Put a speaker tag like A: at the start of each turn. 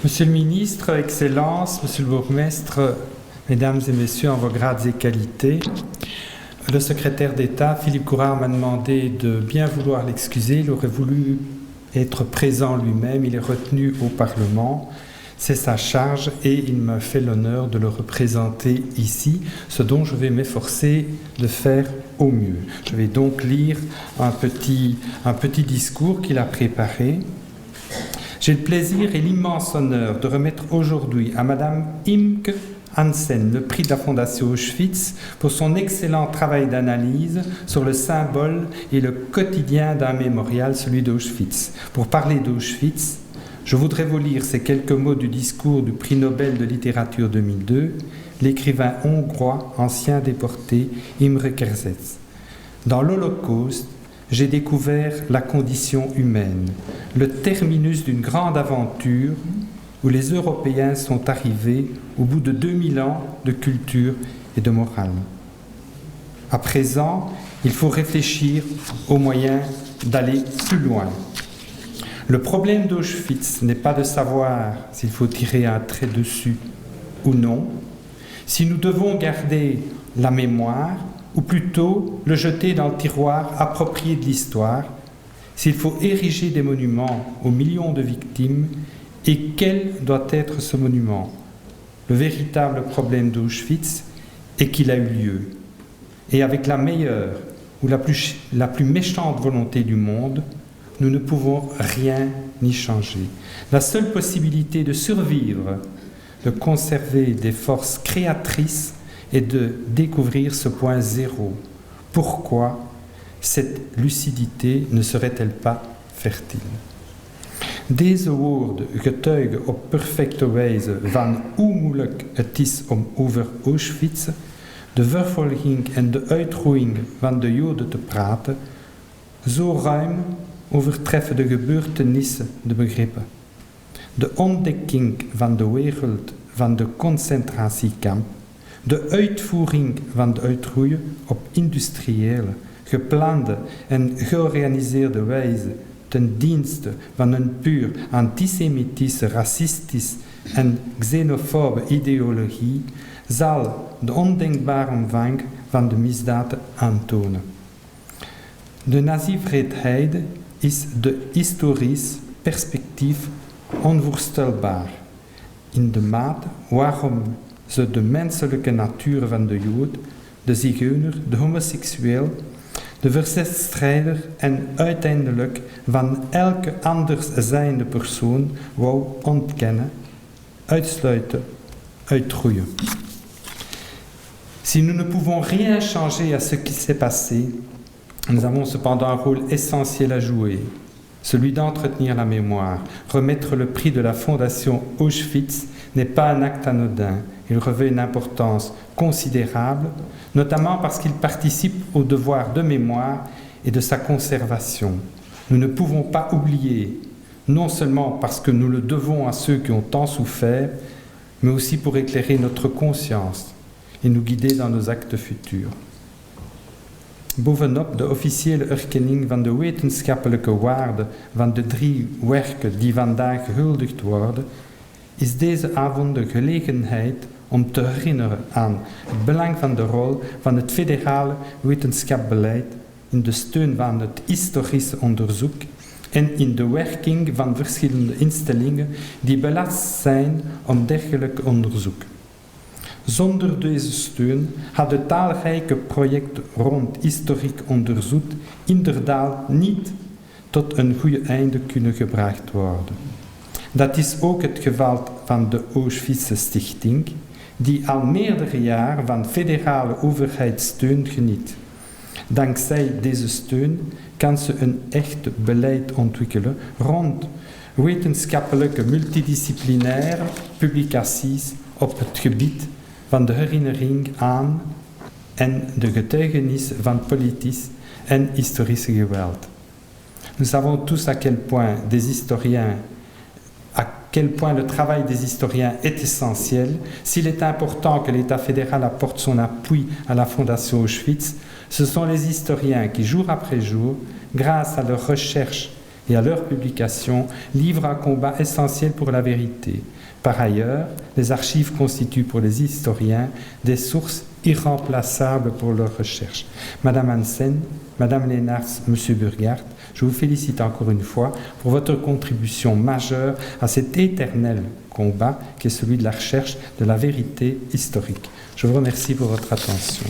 A: Monsieur le ministre, Excellences, Monsieur le bourgmestre, Mesdames et Messieurs en vos grades et qualités, le secrétaire d'État, Philippe Gourard, m'a demandé de bien vouloir l'excuser. Il aurait voulu être présent lui-même, il est retenu au Parlement. C'est sa charge et il me fait l'honneur de le représenter ici, ce dont je vais m'efforcer de faire au mieux. Je vais donc lire un petit discours qu'il a préparé. J'ai le plaisir et l'immense honneur de remettre aujourd'hui à Madame Imke Hansen le prix de la Fondation Auschwitz pour son excellent travail d'analyse sur le symbole et le quotidien d'un mémorial, celui d'Auschwitz. Pour parler d'Auschwitz, je voudrais vous lire ces quelques mots du discours du prix Nobel de littérature 2002, l'écrivain hongrois ancien déporté Imre Kertész. Dans l'Holocauste, j'ai découvert la condition humaine, le terminus d'une grande aventure où les Européens sont arrivés au bout de 2000 ans de culture et de morale. À présent, il faut réfléchir aux moyens d'aller plus loin. Le problème d'Auschwitz n'est pas de savoir s'il faut tirer un trait dessus ou non, si nous devons garder la mémoire ou plutôt le jeter dans le tiroir approprié de l'histoire, s'il faut ériger des monuments aux millions de victimes et quel doit être ce monument. Le véritable problème d'Auschwitz est qu'il a eu lieu. Et avec la meilleure ou la plus méchante volonté du monde, nous ne pouvons rien y changer. La seule possibilité de survivre, de conserver des forces créatrices et de découvrir ce point zéro. Pourquoi cette lucidité ne serait-elle pas fertile? Deze woorden getuigen op perfecte wijze van hoe moeilijk het is om over Auschwitz, de vervolging en de uitroeiing van de Joden te praten. Zo ruim overtreffen de gebeurtenissen de begrippen. De ontdekking van de wereld van de concentratiekamp, de uitvoering van de uitroeien op industriële, geplande en georganiseerde wijze ten dienste van een puur antisemitische, racistische en xenofobe ideologie, zal de ondenkbare omvang van de misdaden aantonen. De nazi-wreedheid is de historisch perspectief onvoorstelbaar, in de mate waarom ze de menselijke natuur van de Jood, de zigeuner, de homoseksueel, de verzetstrijder en uiteindelijk van elke anders zijnde persoon wou ontkennen, uitsluiten, uitroeien. Si nous ne pouvons rien changer à ce qui s'est passé, nous avons cependant un rôle essentiel à jouer, celui d'entretenir la mémoire. Remettre le prix de la Fondation Auschwitz n'est pas un acte anodin, il revêt une importance considérable, notamment parce qu'il participe au devoir de mémoire et de sa conservation. Nous ne pouvons pas oublier, non seulement parce que nous le devons à ceux qui ont tant souffert, mais aussi pour éclairer notre conscience et nous guider dans nos actes futurs. Bovenop de officiële erkenning van de wetenschappelijke waarde van de 3 werken die vandaag gehuldigd worden, is deze avond de gelegenheid om te herinneren aan het belang van de rol van het federale wetenschapsbeleid in de steun van het historische onderzoek en in de werking van verschillende instellingen die belast zijn om dergelijk onderzoek. Zonder deze steun had het talrijke project rond historiek onderzoek inderdaad niet tot een goed einde kunnen gebracht worden. Dat is ook het geval van de Auschwitz Stichting, die al meerdere jaren van federale overheidssteun geniet. Dankzij deze steun kan ze een echt beleid ontwikkelen rond wetenschappelijke multidisciplinaire publicaties op het gebied van de herinnering aan en de getuigenis van politisch en historische geweld. Nous savons tous à quel point le travail des historiens est essentiel. S'il est important que l'État fédéral apporte son appui à la Fondation Auschwitz, ce sont les historiens qui, jour après jour, grâce à leurs recherches et à leur publication livrent un combat essentiel pour la vérité. Par ailleurs, les archives constituent pour les historiens des sources irremplaçables pour leurs recherches. Madame Hansen, Madame Leenaerts, Monsieur Burghardt, je vous félicite encore une fois pour votre contribution majeure à cet éternel combat qui est celui de la recherche de la vérité historique. Je vous remercie pour votre attention.